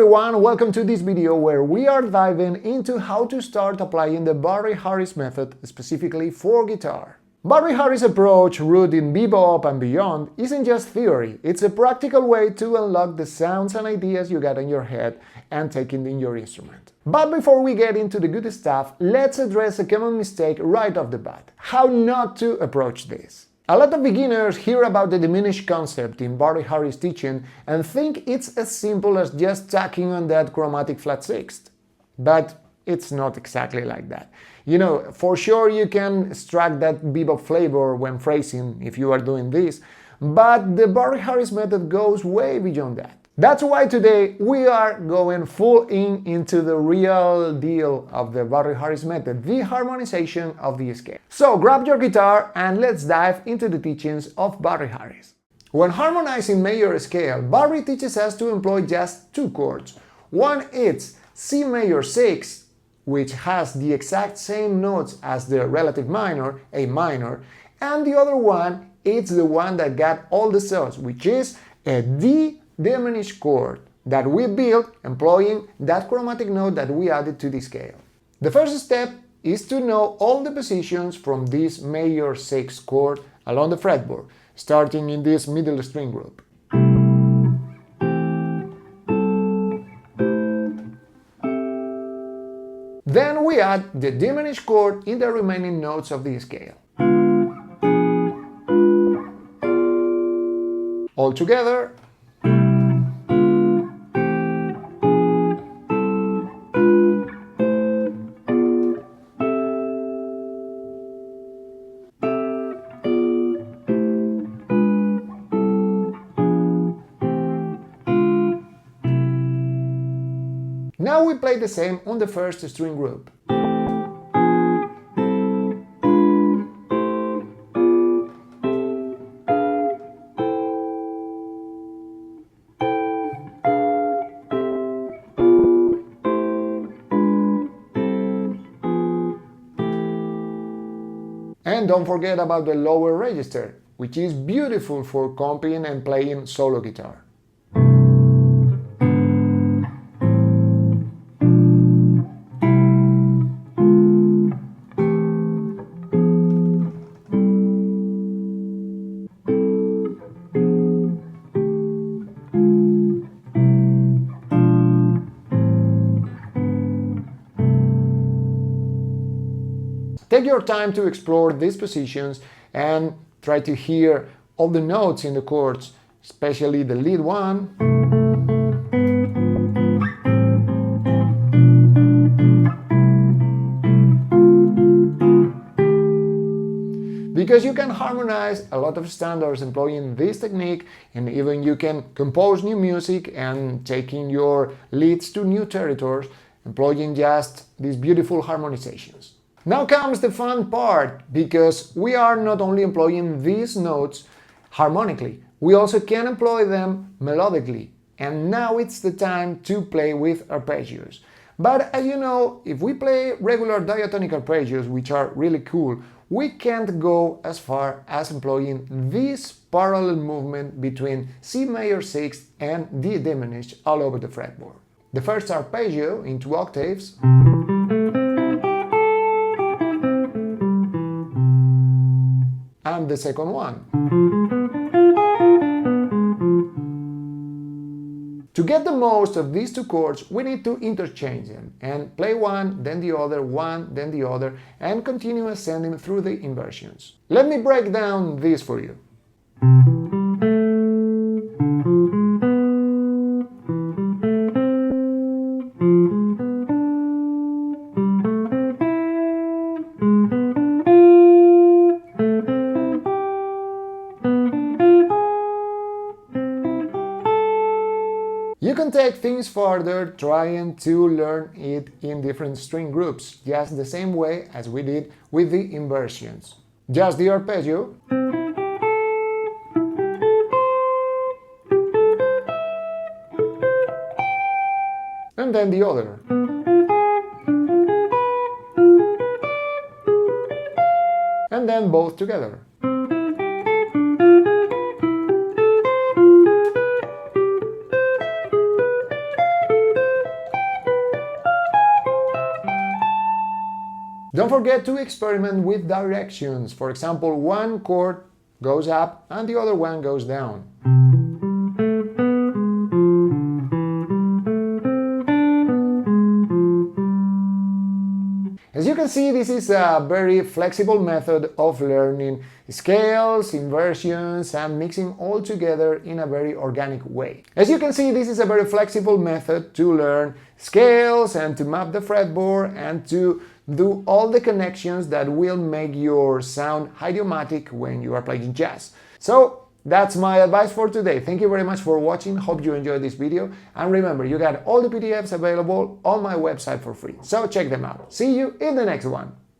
everyone, welcome to this video where we are diving into how to start applying the Barry Harris method specifically for guitar. Barry Harris' approach, rooted in bebop and beyond, isn't just theory, it's a practical way to unlock the sounds and ideas you got in your head and take it in your instrument. But before we get into the good stuff, let's address a common mistake right off the bat: how not to approach this. A lot of beginners hear about the diminished concept in Barry Harris' teaching and think it's as simple as just tacking on that chromatic flat sixth. But it's not exactly like that. You know, for sure you can extract that bebop flavor when phrasing if you are doing this, but the Barry Harris method goes way beyond that. That's why today we are going full into the real deal of the Barry Harris method, the harmonization of the scale. So grab your guitar and let's dive into the teachings of Barry Harris. When harmonizing major scale, Barry teaches us to employ just two chords. One is C major 6, which has the exact same notes as the relative minor, A minor, and the other one is the one that got all the sauce, which is a D diminished chord that we built employing that chromatic note that we added to the scale. The first step is to know all the positions from this major 6 chord along the fretboard, starting in this middle string group. Then we add the diminished chord in the remaining notes of the scale. All together. Now we play the same on the first string group. And don't forget about the lower register, which is beautiful for comping and playing solo guitar. Take your time to explore these positions and try to hear all the notes in the chords, especially the lead one. Because you can harmonize a lot of standards employing this technique, and even you can compose new music and taking your leads to new territories, employing just these beautiful harmonizations. Now comes the fun part, because we are not only employing these notes harmonically, we also can employ them melodically. And now it's the time to play with arpeggios. But as you know, if we play regular diatonic arpeggios, which are really cool, we can't go as far as employing this parallel movement between C major 6 and D diminished all over the fretboard. The first arpeggio in 2 octaves, and the second one. To get the most of these two chords, we need to interchange them and play one, then the other, one, then the other, and continue ascending through the inversions. Let me break down this for you. You can take things further trying to learn it in different string groups, just the same way as we did with the inversions. Just the arpeggio, and then the other. And then both together. Don't forget to experiment with directions. For example, one chord goes up and the other one goes down. As you can see, this is a very flexible method of learning scales, inversions, and mixing all together in a very organic way. As you can see, this is a very flexible method to learn scales and to map the fretboard and to do all the connections that will make your sound idiomatic when you are playing jazz. So, that's my advice for today. Thank you very much for watching. Hope you enjoyed this video. And remember, you got all the PDFs available on my website for free. So check them out. See you in the next one.